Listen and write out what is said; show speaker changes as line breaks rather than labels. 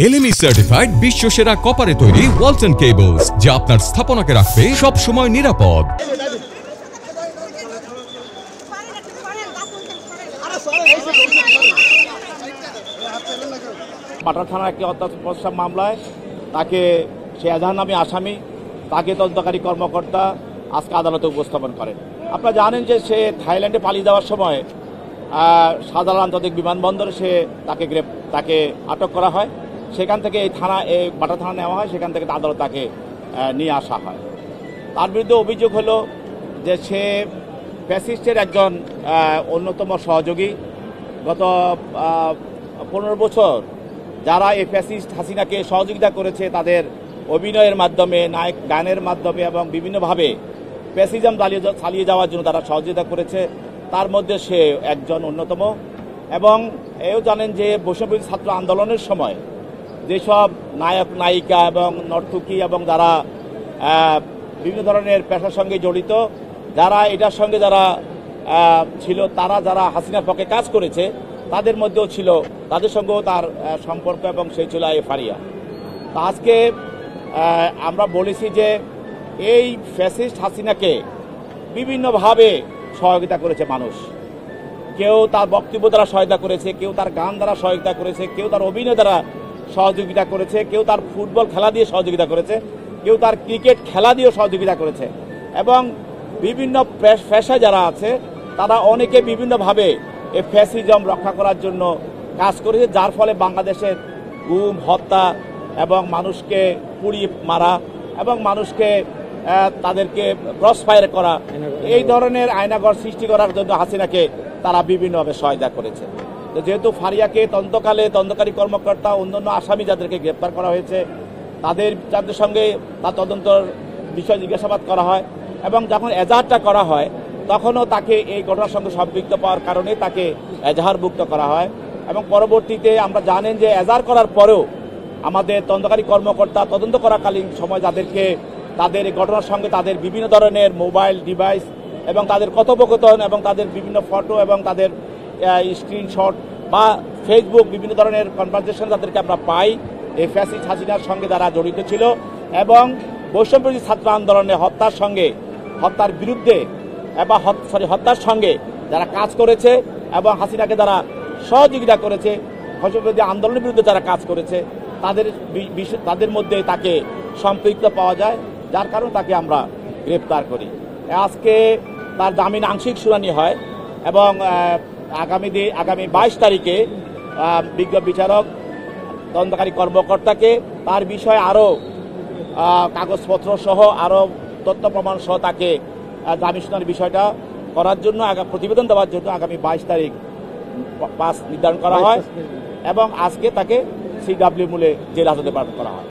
LME certified বিশ্বসেরা কপারে তৈরি Walton cables, যা আপনার স্থাপনাকে রাখবে সব সময় নিরাপদ।
পাটরা থানার একটি হত্যা মামলায় তাকে সে এজাহার নামী আসামি, তাকে তদন্তকারী কর্মকর্তা আজকে আদালতে উপস্থাপন করেন। আপনারা জানেন যে সে থাইল্যান্ডে পালিয়ে যাওয়ার সময় শাহজালাল আন্তর্জাতিক বিমানবন্দরে তাকে আটক করা হয়। সেখান থেকে এই পাটরা থানা নেওয়া হয়, সেখান থেকে আদালত তাকে নিয়ে আসা হয়। তার বিরুদ্ধে অভিযোগ হলো যে সে ফ্যাসিস্টের একজন অন্যতম সহযোগী। গত 15 বছর যারা এই ফ্যাসিস্ট হাসিনাকে সহযোগিতা করেছে, তাদের অভিনয়ের মাধ্যমে, নায়ক গানের মাধ্যমে এবং বিভিন্নভাবে ফ্যাসিজম চালিয়ে যাওয়ার জন্য তারা সহযোগিতা করেছে, তার মধ্যে সে একজন অন্যতম। এবং এও জানেন যে বৈষম্যবিরোধী ছাত্র আন্দোলনের সময় যেসব নায়ক নায়িকা এবং নর্তকী এবং যারা বিভিন্ন ধরনের পেশার সঙ্গে জড়িত, যারা এটার সঙ্গে যারা ছিল, তারা যারা হাসিনার পক্ষে কাজ করেছে, তাদের মধ্যেও ছিল, তাদের সঙ্গেও তার সম্পর্ক, এবং সেই ছিল ফারিয়া। তা আজকে আমরা বলেছি যে এই ফ্যাসিস্ট হাসিনাকে বিভিন্নভাবে সহযোগিতা করেছে মানুষ। কেউ তার বক্তব্য দ্বারা সহায়তা করেছে, কেউ তার গান দ্বারা সহযোগিতা করেছে, কেউ তার অভিনয় দ্বারা সহযোগিতা করেছে, কেউ তার ফুটবল খেলা দিয়ে সহযোগিতা করেছে, কেউ তার ক্রিকেট খেলা দিয়েও সহযোগিতা করেছে। এবং বিভিন্ন পেশায় যারা আছে তারা অনেকে বিভিন্নভাবে এই ফ্যাসিজম রক্ষা করার জন্য কাজ করেছে, যার ফলে বাংলাদেশের গুম, হত্যা এবং মানুষকে পুড়িয়ে মারা এবং মানুষকে তাদেরকে ক্রস ফায়ার করা, এই ধরনের আয়নাঘর সৃষ্টি করার জন্য হাসিনাকে তারা বিভিন্নভাবে সহায়তা করেছে। তো যেহেতু ফারিয়াকে তদন্তকালে তদন্তকারী কর্মকর্তা, অন্যান্য আসামি যাদেরকে গ্রেপ্তার করা হয়েছে, তাদের সঙ্গে তার তদন্তর বিষয় জিজ্ঞাসাবাদ করা হয়, এবং যখন এজাহারটা করা হয় তখনও তাকে এই ঘটনার সঙ্গে সম্পৃক্ত পাওয়ার কারণে তাকে এজাহারভুক্ত করা হয়। এবং পরবর্তীতে আমরা জানেন যে এজাহার করার পরেও আমাদের তদন্তকারী কর্মকর্তা তদন্ত করাকালীন সময় তাদের এই ঘটনার সঙ্গে তাদের বিভিন্ন ধরনের মোবাইল ডিভাইস এবং তাদের কথোপকথন এবং তাদের বিভিন্ন ফটো এবং তাদের স্ক্রিনশট বা ফেসবুক বিভিন্ন ধরনের কনভারসেশন তাদেরকে আমরা পাই এই ফ্যাসিস্ট হাসিনার সঙ্গে যারা জড়িত ছিল এবং বৈষম্যবিরোধী ছাত্র আন্দোলনে হত্যার বিরুদ্ধে এবং হত্যার সঙ্গে যারা কাজ করেছে এবং হাসিনাকে যারা সহযোগিতা করেছে, বৈষম্যবিরোধী আন্দোলনের বিরুদ্ধে যারা কাজ করেছে, তাদের মধ্যে তাকে সম্পৃক্ত পাওয়া যায়, যার কারণে তাকে আমরা গ্রেপ্তার করি। আজকে তার জামিন আংশিক শুনানি হয় এবং আগামী 22 তারিখে বিজ্ঞ বিচারক তদন্তকারী কর্মকর্তাকে তার বিষয়ে আরও কাগজপত্র সহ আরও তথ্য প্রমাণ সহ তাকে জামিন শুনানির বিষয়টা করার জন্য প্রতিবেদন দেওয়ার জন্য আগামী 22 তারিখ 5 নির্ধারণ করা হয় এবং আজকে তাকে CW মূলে জেল হাজতে প্রেরণ করা হয়।